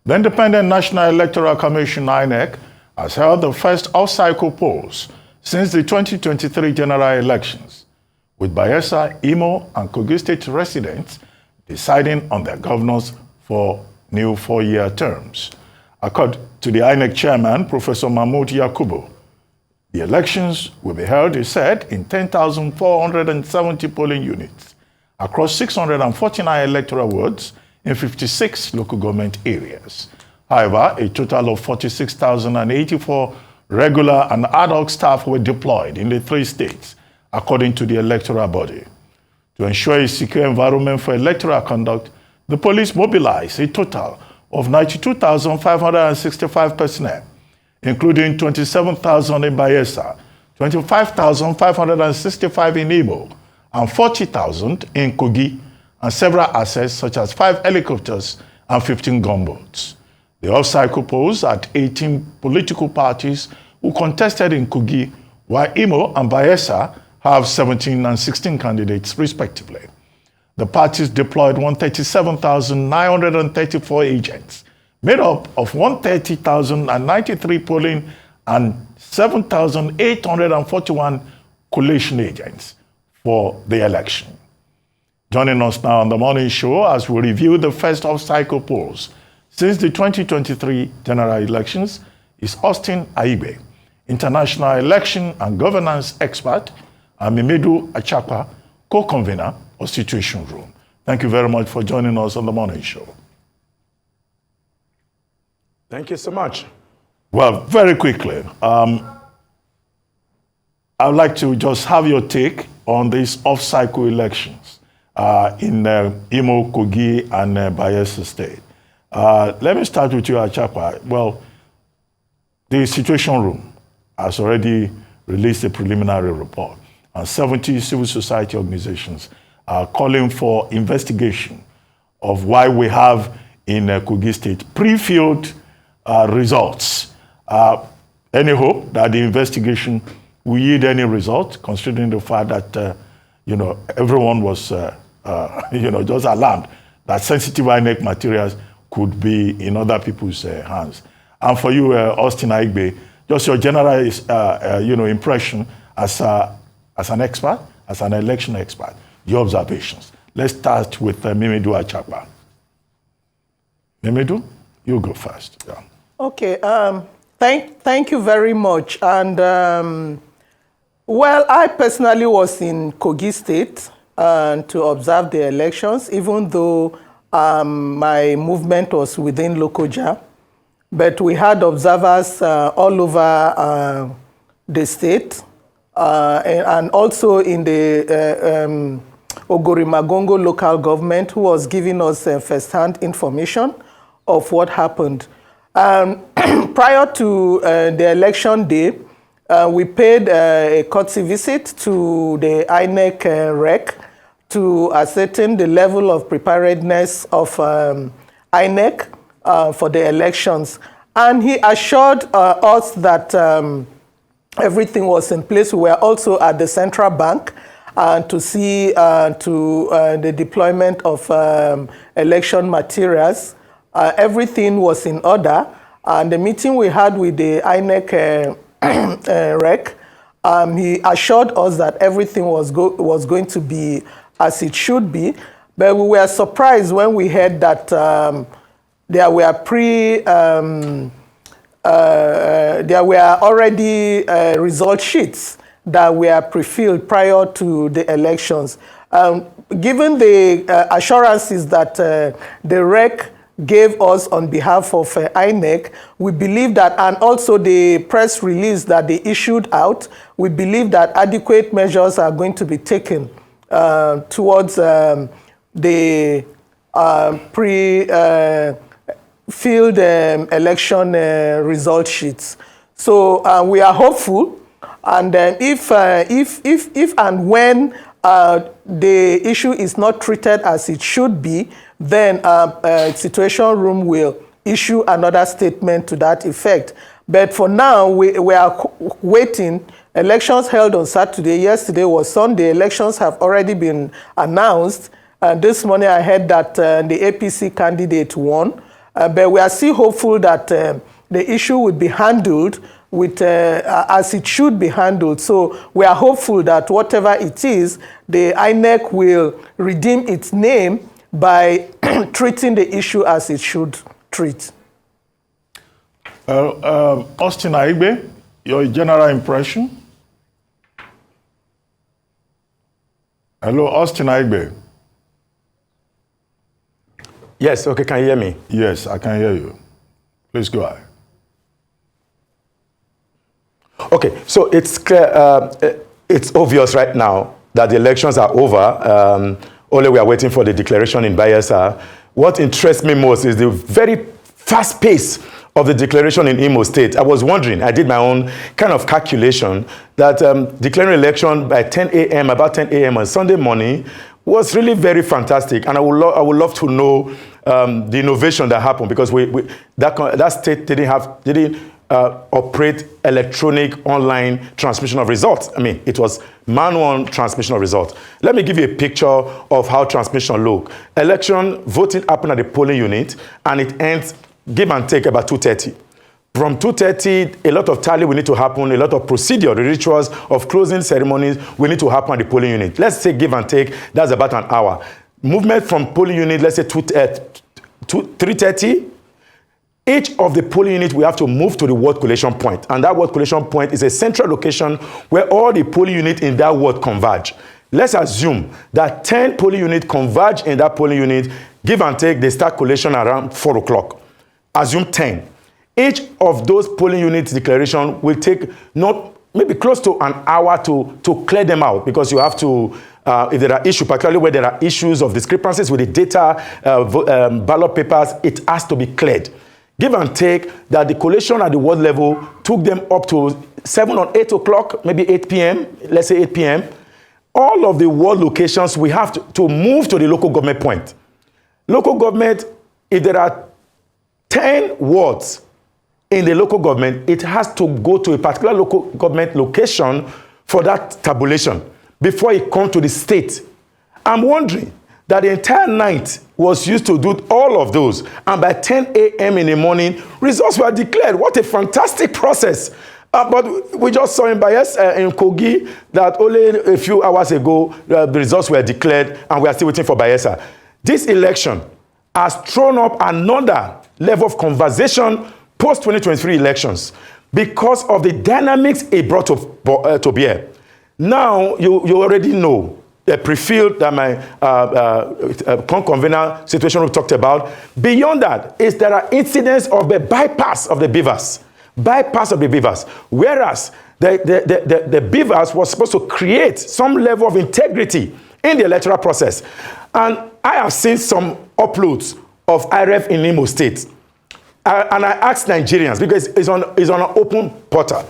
The Independent National Electoral Commission, INEC, has held the first off-cycle polls since the 2023 general elections, with Bayelsa, Imo, and Kogi State residents deciding on their governors for new 4-year terms. According to the INEC chairman, Professor Mahmoud Yakubu, the elections will be held, he said, in 10,470 polling units across 649 electoral wards in 56 local government areas. However, a total of 46,084 regular and ad hoc staff were deployed in the 3 states, according to the electoral body. To ensure a secure environment for electoral conduct, the police mobilized a total of 92,565 personnel, including 27,000 in Bayelsa, 25,565 in Imo, and 40,000 in Kogi, and several assets such as 5 helicopters and 15 gunboats. The off-cycle polls at 18 political parties who contested in Kogi, while Imo and Bayelsa have 17 and 16 candidates respectively. The parties deployed 137,934 agents, made up of 130,093 polling and 7,841 collation agents for the election. Joining us now on the morning show as we review the first off-cycle polls since the 2023 general elections is Austin Aigbe, international election and governance expert, and Mimidu Achakpa, co-convener of Situation Room. Thank you very much for joining us on the morning show. Thank you so much. Well, very quickly, I'd like to just have your take on these off-cycle elections in Imo, Kogi, and Bayelsa State. Let me start with you, Achakpa. Well, the Situation Room has already released a preliminary report, and 70 civil society organizations are calling for investigation of why we have in Kogi State prefilled results. Any hope that the investigation will yield any result, considering the fact that everyone was just alarmed that sensitive INEC materials could be in other people's hands. And for you, Austin Aigbe, just your general impression as an expert, as an election expert, your observations. Let's start with Mimidu Achakpa. Mimidu, you go first. Yeah. Okay, thank you very much. And well, I personally was in Kogi State to observe the elections, even though my movement was within Lokoja. But we had observers all over the state and also in the Ogorimagongo local government, who was giving us first-hand information of what happened. Prior to the election day, we paid a courtesy visit to the INEC REC to ascertain the level of preparedness of INEC for the elections. And he assured us that everything was in place. We were also at the central bank to see the deployment of election materials. Everything was in order. And the meeting we had with the INEC REC, he assured us that everything was going to be as it should be. But we were surprised when we heard that there were already result sheets that were pre-filled prior to the elections. Given the assurances that the REC gave us on behalf of INEC, we believe that, and also the press release that they issued out, we believe that adequate measures are going to be taken towards the pre-filled election result sheets. So we are hopeful, and if and when the issue is not treated as it should be, then Situation Room will issue another statement to that effect. But for now, we are waiting. Elections held on Saturday. Yesterday was Sunday. Elections have already been announced. This morning I heard that the APC candidate won. But we are still hopeful that the issue will be handled with, as it should be handled. So we are hopeful that whatever it is, the INEC will redeem its name by treating the issue as it should treat. Austin Aigbe, your general impression? Hello, Austin Aigbe. Yes, okay, can you hear me? Yes, I can hear you. Please go ahead. Okay, so it's clear, it's obvious right now that the elections are over. Only we are waiting for the declaration in Bayelsa. What interests me most is the very fast pace of the declaration in Imo State. I was wondering, I did my own kind of calculation that declaring election by 10 a.m., about 10 a.m. on Sunday morning was really very fantastic. And I would love to know the innovation that happened, because that state didn't operate electronic online transmission of results. I mean, it was manual transmission of results. Let me give you a picture of how transmission look. Election voting happened at the polling unit, and it ends, give and take, about 2:30. From 2:30, a lot of tally will need to happen, a lot of procedure, the rituals of closing ceremonies will need to happen at the polling unit. Let's say give and take, that's about an hour. Movement from polling unit, let's say 3:30. Each of the polling units will have to move to the ward collation point. And that ward collation point is a central location where all the polling units in that ward converge. Let's assume that 10 polling units converge in that polling unit. Give and take, they start collation around 4 o'clock. Assume 10. Each of those polling units declaration will take maybe close to an hour to clear them out, because you have to, if there are issues, particularly where there are issues of discrepancies with the data, ballot papers, it has to be cleared. Give and take that the collation at the ward level took them up to 7 or 8 o'clock, maybe 8 p.m., let's say 8 p.m. All of the ward locations, we have to move to the local government point. Local government, if there are 10 wards in the local government, it has to go to a particular local government location for that tabulation before it comes to the state. I'm wondering that the entire night was used to do all of those, and by 10 a.m. in the morning, results were declared. What a fantastic process. But we just saw in Bayelsa, in Kogi, that only a few hours ago, the results were declared, and we are still waiting for Bayelsa. This election has thrown up another level of conversation post-2023 elections because of the dynamics it brought to bear. Now, you already know the prefilled that my convener situation we talked about. Beyond that, there are incidents of the bypass of the BVAS. Bypass of the BVAS. Whereas the BVAS was supposed to create some level of integrity in the electoral process. And I have seen some uploads of IREF in Imo State. And I asked Nigerians, because it's on an open portal,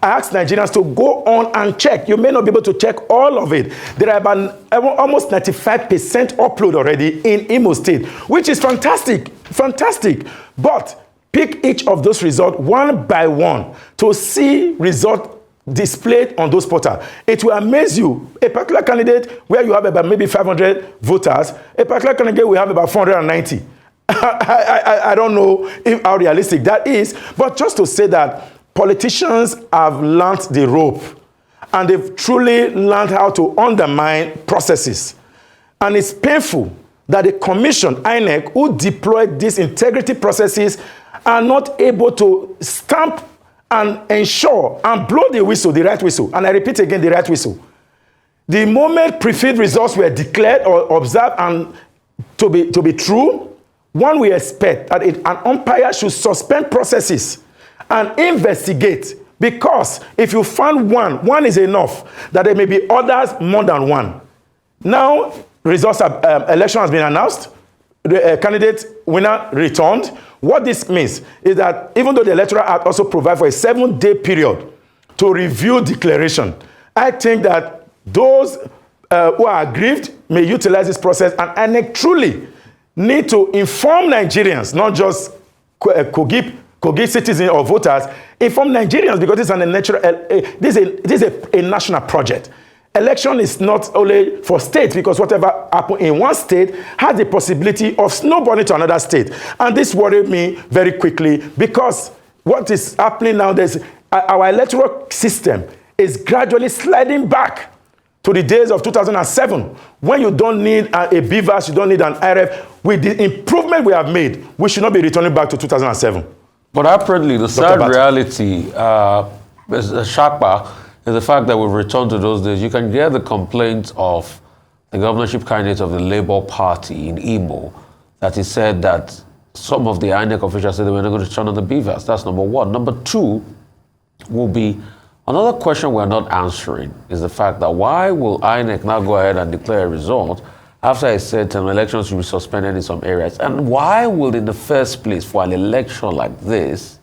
I asked Nigerians to go on and check. You may not be able to check all of it. There are about almost 95% upload already in Imo State, which is fantastic, fantastic. But pick each of those results one by one to see results displayed on those portals. It will amaze you. A particular candidate where you have about maybe 500 voters, a particular candidate will have about 490. I don't know how realistic that is, but just to say that politicians have learned the rope, and they've truly learned how to undermine processes. And it's painful that the commission, INEC, who deployed these integrity processes, are not able to stamp and ensure and blow the whistle, the right whistle. And I repeat again, the right whistle. The moment prefilled results were declared or observed and to be true, one will expect that an umpire should suspend processes and investigate, because if you find one is enough, that there may be others more than one. Now, election has been announced, the candidate winner returned. What this means is that even though the Electoral Act also provides for a 7-day period to review declaration, I think that those who are aggrieved may utilize this process, and INEC truly need to inform Nigerians, not just Kogi citizens or voters, inform Nigerians, because this is a national project. election is not only for states, because whatever happens in one state has the possibility of snowballing to another state. And this worried me very quickly, because what is happening now, our electoral system is gradually sliding back to the days of 2007, when you don't need a BVAS, you don't need an IRF. With the improvement we have made, we should not be returning back to 2007. But apparently, the sad reality, Achakpa, is the fact that we've returned to those days. You can hear the complaints of the governorship candidate of the Labour Party in Imo, that he said that some of the INEC officials said they were not going to turn on the BVAS. That's number one. Number two will be, another question we're not answering is the fact that why will INEC now go ahead and declare a result after I said elections should be suspended in some areas? And why will, in the first place, for an election like this,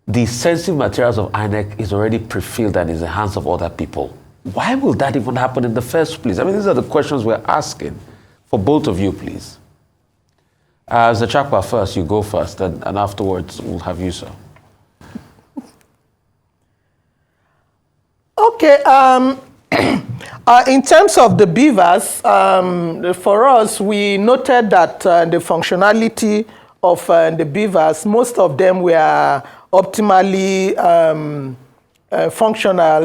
the sensitive materials of INEC is already pre-filled and is in the hands of other people? Why will that even happen in the first place? I mean, these are the questions we're asking for both of you, please. As Achakpa first, you go first, and afterwards we'll have you, sir. Okay. In terms of the BVAS, for us, we noted that the functionality of the BVAS, most of them were optimally functional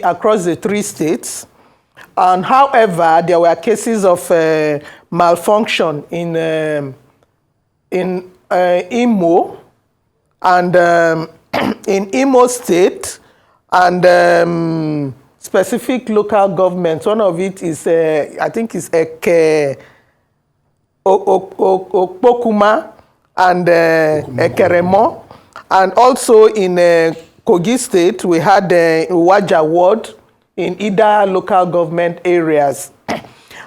across the three states. And however, there were cases of malfunction in Imo and in Imo State, and specific local governments. One of it is, I think, is Okpokuma and Ekeremo. And also in Kogi State, we had Waja Ward in either local government areas.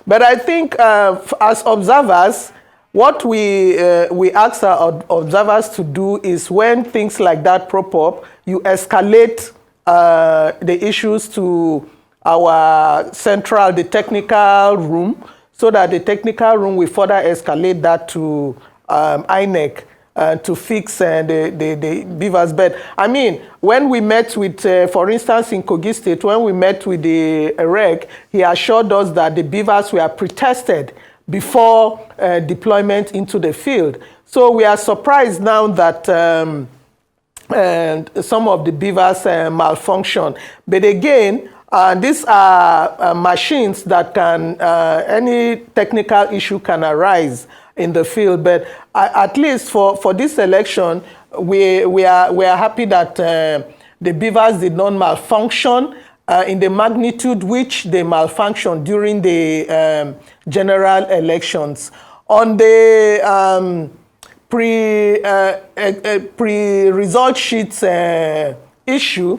But I think as observers, what we ask our observers to do is, when things like that prop up, you escalate the issues to our the technical room, so that the technical room will further escalate that to INEC to fix the BVAS. But I mean, when we met with, for instance, in Kogi State, when we met with the REC, he assured us that the BVAS were pre-tested before deployment into the field. So we are surprised now that some of the BVAS malfunction. But again, these are machines that can, any technical issue can arise in the field. But at least for this election, we are happy that the BVAS did not malfunction in the magnitude which they malfunctioned during the general elections. On the pre-result sheets issue,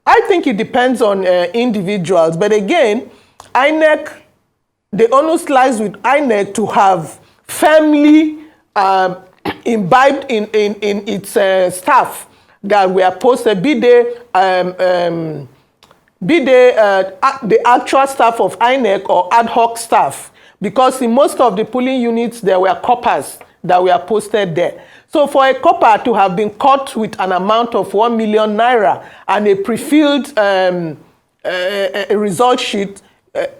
I think it depends on individuals. But again, INEC, the onus lies with INEC to have firmly imbibed in its staff that were posted, be they the actual staff of INEC or ad hoc staff. Because in most of the polling units, there were coppers that were posted there. So for a copper to have been caught with an amount of 1 million naira and a pre-filled result sheet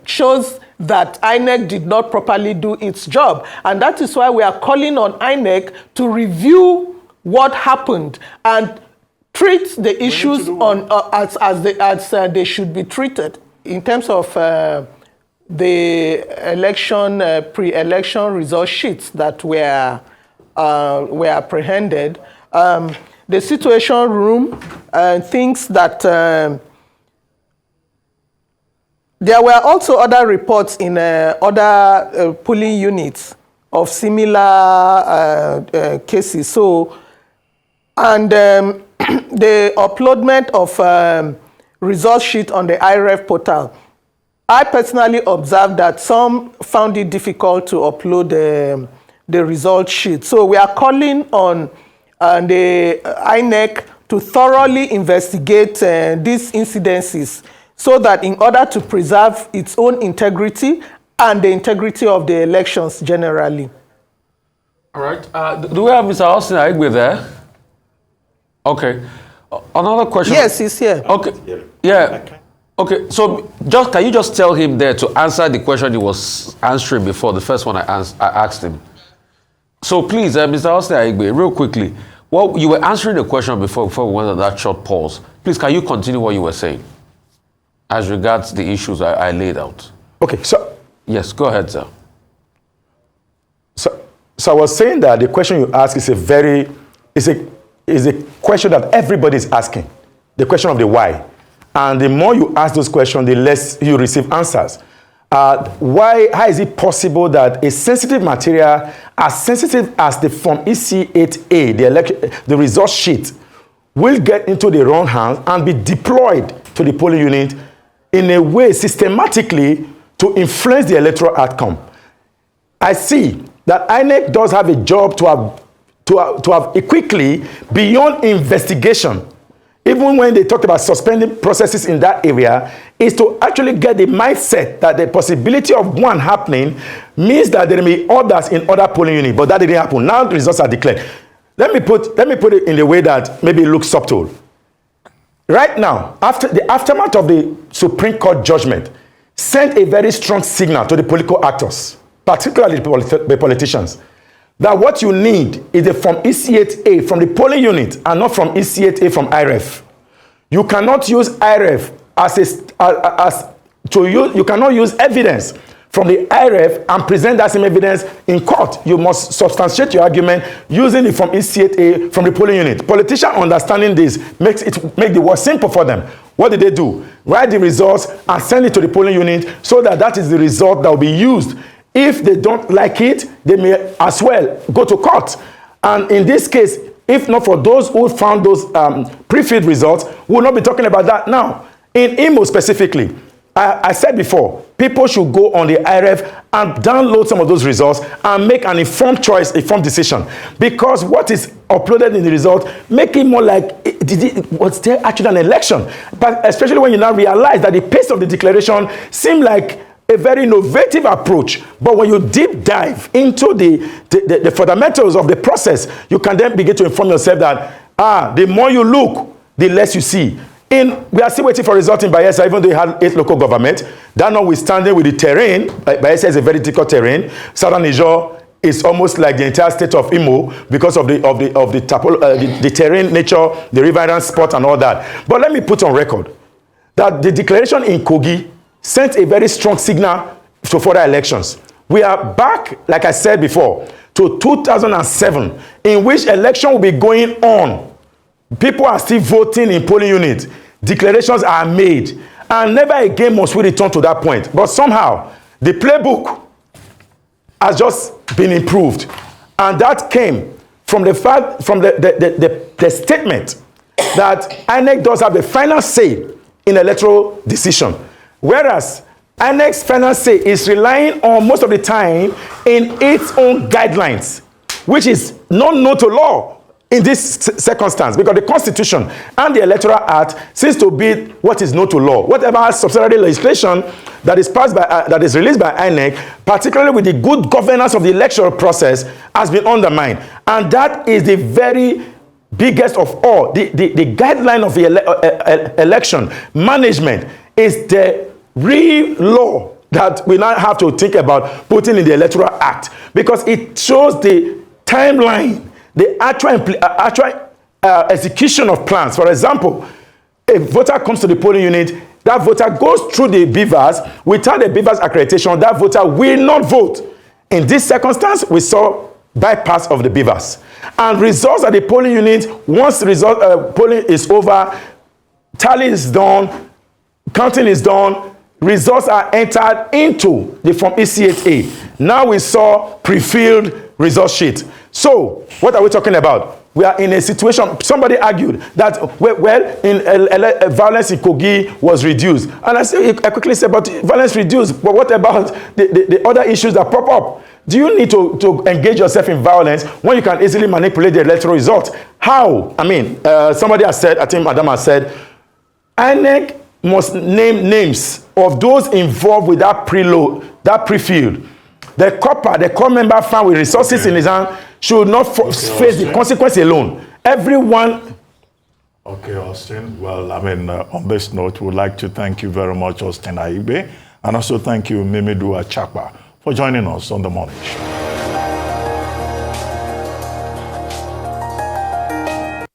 shows that INEC did not properly do its job. And that is why we are calling on INEC to review what happened and treat the issues on as they should be treated in terms of the election pre-election result sheets that were apprehended. The situation room thinks that there were also other reports in other polling units of similar cases. So, and the uploadment of result sheet on the IRF portal, I personally observed that some found it difficult to upload the result sheet. So we are calling on the INEC to thoroughly investigate these incidences, so that in order to preserve its own integrity and the integrity of the elections generally. All right. Do we have Mr. Austin Aigbe there? Okay. Another question. Yes, he's here. Okay. Yeah. Okay, so can you just tell him there to answer the question he was answering before, the first one I asked him. So please, Mr. Austin Aigbe, real quickly, well, you were answering the question before we went on that short pause. Please, can you continue what you were saying as regards the issues I laid out? Okay, so... Yes, go ahead, sir. So I was saying that the question you ask is a question that everybody is asking, the question of the why. And the more you ask those questions, the less you receive answers. How is it possible that a sensitive material, as sensitive as the Form EC8A, the result sheet, will get into the wrong hands and be deployed to the polling unit in a way systematically to influence the electoral outcome? I see that INEC does have a job to have quickly, beyond investigation, even when they talked about suspending processes in that area, is to actually get the mindset that the possibility of one happening means that there may be others in other polling units, but that didn't happen. Now the results are declared. Let me put it in a way that maybe it looks subtle. Right now, after the aftermath of the Supreme Court judgment, sent a very strong signal to the political actors, particularly the politicians, that what you need is a Form EC8A from the polling unit and not from EC8A from IREF. You cannot use IREF you cannot use evidence from the IREF and present that same evidence in court. You must substantiate your argument using the Form EC8A from the polling unit. Politicians understanding this make the work simple for them. What did they do? Write the results and send it to the polling unit so that is the result that will be used. If they don't like it, they may as well go to court. And in this case, if not for those who found those pre-filled results, we will not be talking about that now. In Imo specifically, I said before, people should go on the IREF and download some of those results and make an informed choice, informed decision. Because what is uploaded in the result make it more like, was there actually an election? But especially when you now realize that the pace of the declaration seemed like a very innovative approach. But when you deep dive into the fundamentals of the process, you can then begin to inform yourself that, the more you look, the less you see. We are still waiting for results in Bayelsa, even though they had 8 local government. That notwithstanding with the terrain, Bayelsa is a very difficult terrain. Southern Niger is almost like the entire state of Imo because of the terrain nature, the riverine spot and all that. But let me put on record that the declaration in Kogi sent a very strong signal to further elections. We are back, like I said before, to 2007, in which election will be going on. People are still voting in polling units. Declarations are made. And never again must we return to that point. But somehow, the playbook has just been improved. And that came from the fact, from the statement that INEC does have the final say in electoral decision. Whereas INEC's final say is relying on most of the time in its own guidelines, which is not known to law in this circumstance, because the Constitution and the Electoral Act seems to be what is known to law. Whatever subsidiary legislation that is passed by, that is released by INEC, particularly with the good governance of the electoral process, has been undermined. And that is the very biggest of all. The guideline of the election management is the real law that we now have to think about putting in the Electoral Act, because it shows the timeline, the actual execution of plans. For example, a voter comes to the polling unit, that voter goes through the BVAS. Without the BVAS accreditation, that voter will not vote. In this circumstance, we saw bypass of the BVAS. And results at the polling unit, once the polling is over, tally is done, counting is done, results are entered into the Form EC8A. Now we saw pre-filled result sheet. So, what are we talking about? We are in a situation, somebody argued that, violence in Kogi was reduced. And I quickly said, but violence reduced, but what about the other issues that pop up? Do you need to engage yourself in violence when you can easily manipulate the electoral result? How? I mean, somebody has said, I think Madam has said, INEC must name names of those involved with that pre-filled. The core member found with resources in his hand should not face the consequence alone. Everyone Okay, Austin. Well, I mean, on this note, we'd like to thank you very much, Austin Aigbe, and also thank you, Mimidu Achakpa, for joining us on The Morning Show.